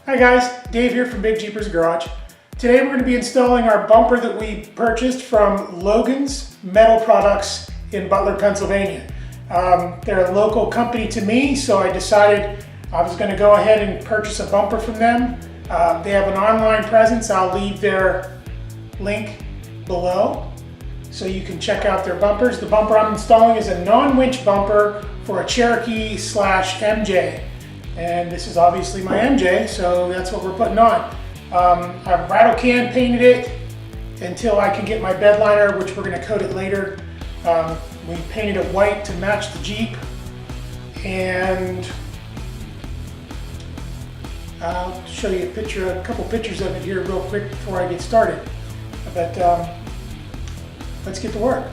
Hi guys, Dave here from Big Jeepers Garage. Today we're going to be installing our bumper that we purchased from Logan's Metal Products in Butler, Pennsylvania. They're a local company to me, so I decided I was going to go ahead and purchase a bumper from them. They have an online presence. I'll leave their link below so you can check out their bumpers. The bumper I'm installing is a non-winch bumper for a Cherokee/MJ. And this is obviously my MJ, so that's what we're putting on. I've rattle can painted it until I can get my bed liner, which we're going to coat it later. We painted it white to match the Jeep, and I'll show you a couple pictures of it here real quick before I get started. But let's get to work.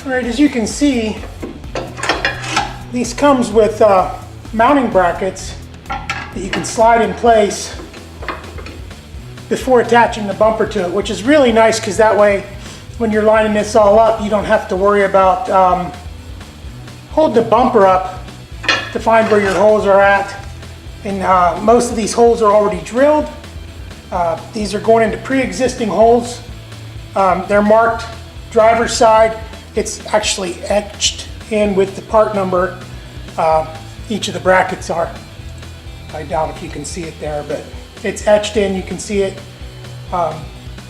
Alright, as you can see, these comes with mounting brackets that you can slide in place before attaching the bumper to it, which is really nice because that way when you're lining this all up, you don't have to worry about holding the bumper up to find where your holes are at. And most of these holes are already drilled. These are going into pre-existing holes. They're marked driver's side. It's actually etched in with the part number. Each of the brackets are. I doubt if you can see it there, but it's etched in, you can see it.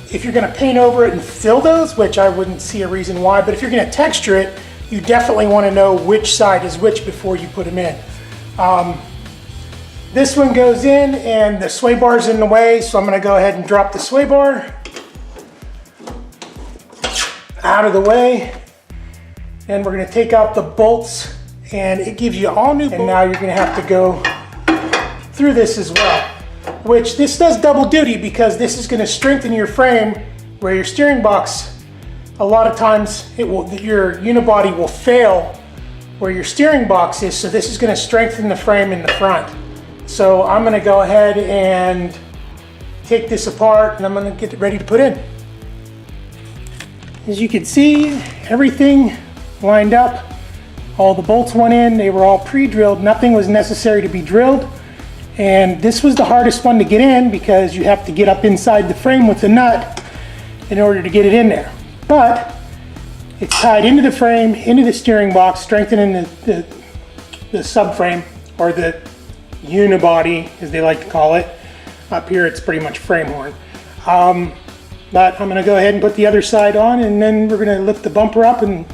If you're gonna paint over it and fill those, which I wouldn't see a reason why, but if you're gonna texture it, you definitely wanna know which side is which before you put them in. This one goes in and the sway bar's in the way, so I'm gonna go ahead and drop the sway bar out of the way. And we're going to take out the bolts, and it gives you all new bolts. And now you're going to have to go through this as well, which this does double duty because this is going to strengthen your frame where your steering box, a lot of times your unibody will fail where your steering box is, so this is going to strengthen the frame in the front. So I'm going to go ahead and take this apart and I'm going to get it ready to put in. As you can see, everything lined up, all the bolts went in, they were all pre-drilled, nothing was necessary to be drilled, and this was the hardest one to get in because you have to get up inside the frame with the nut in order to get it in there. But it's tied into the frame, into the steering box, strengthening the subframe, or the unibody as they like to call it. Up here it's pretty much frame horn. But I'm going to go ahead and put the other side on, and then we're going to lift the bumper up and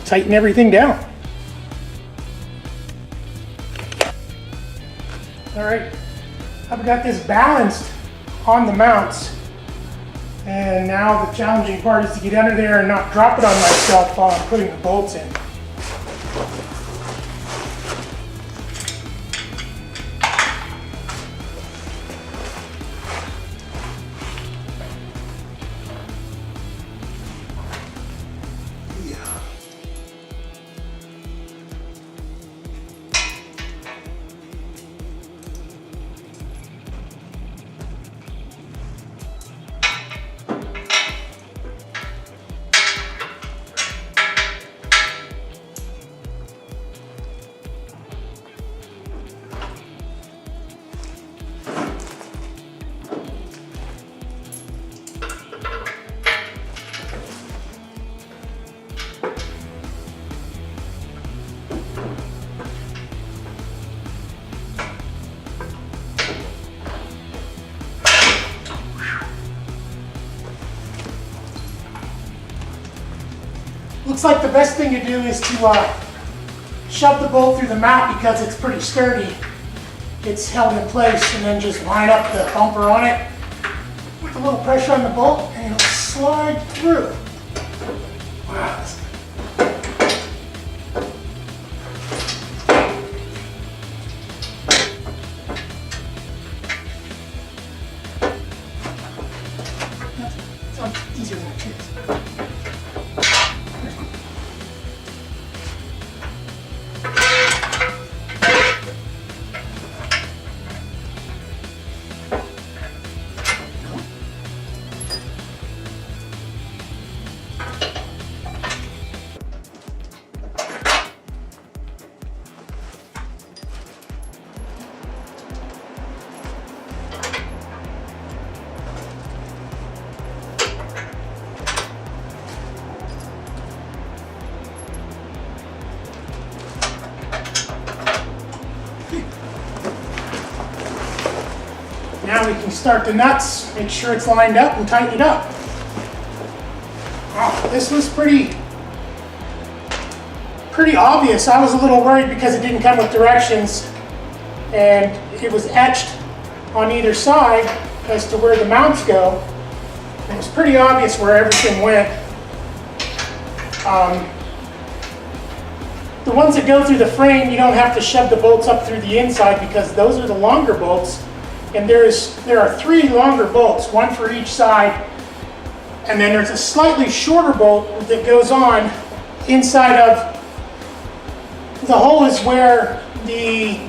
tighten everything down. Alright, I've got this balanced on the mounts, and now the challenging part is to get under there and not drop it on myself while I'm putting the bolts in. Looks like the best thing to do is to shove the bolt through the mat because it's pretty sturdy. It's held in place, and then just line up the bumper on it with a little pressure on the bolt and it'll slide through. Wow. Sounds easier than it is. Now we can start the nuts, make sure it's lined up, and tighten it up. Wow, this was pretty obvious. I was a little worried because it didn't come with directions, and it was etched on either side as to where the mounts go. It was pretty obvious where everything went. The ones that go through the frame, you don't have to shove the bolts up through the inside because those are the longer bolts. And there are 3 longer bolts, one for each side. And then there's a slightly shorter bolt that goes on inside of the hole is where the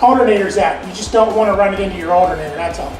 alternator's at. You just don't want to run it into your alternator, that's all.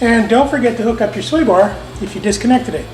And don't forget to hook up your sway bar if you disconnected it.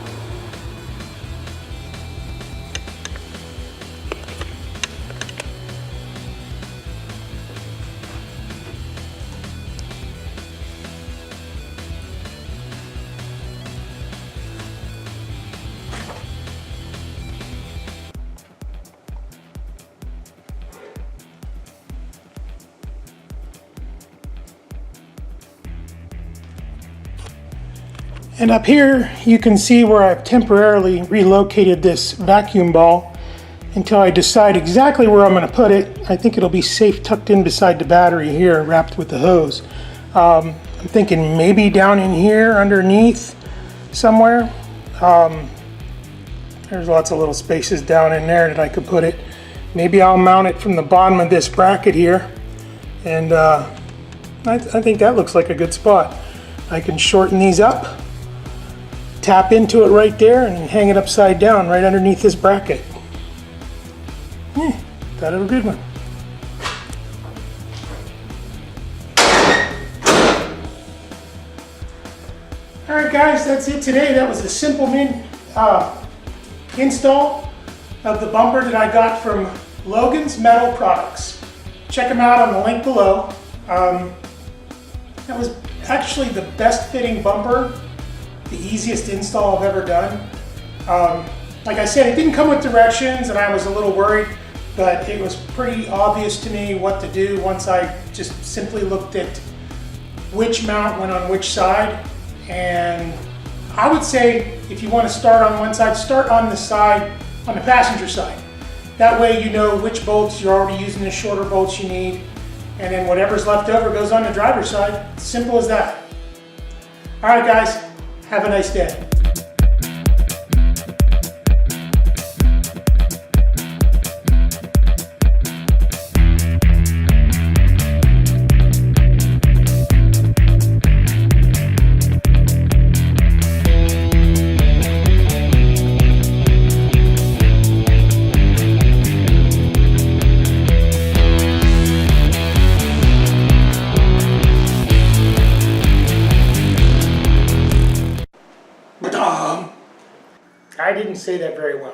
And up here, you can see where I've temporarily relocated this vacuum ball until I decide exactly where I'm going to put it. I think it'll be safe tucked in beside the battery here, wrapped with the hose. I'm thinking maybe down in here underneath somewhere. There's lots of little spaces down in there that I could put it. Maybe I'll mount it from the bottom of this bracket here. And I think that looks like a good spot. I can shorten these up, tap into it right there, and hang it upside down right underneath this bracket. Thought it was a good one. Alright guys, that's it today. That was a simple install of the bumper that I got from Logan's Metal Products. Check them out on the link below. That was actually the best fitting bumper, the easiest install I've ever done. Like I said, it didn't come with directions and I was a little worried, but it was pretty obvious to me what to do once I just simply looked at which mount went on which side. And I would say if you want to start on one side, start on the side, on the passenger side. That way you know which bolts you're already using, the shorter bolts you need, and then whatever's left over goes on the driver's side. Simple as that. All right guys, have a nice day. I didn't say that very well.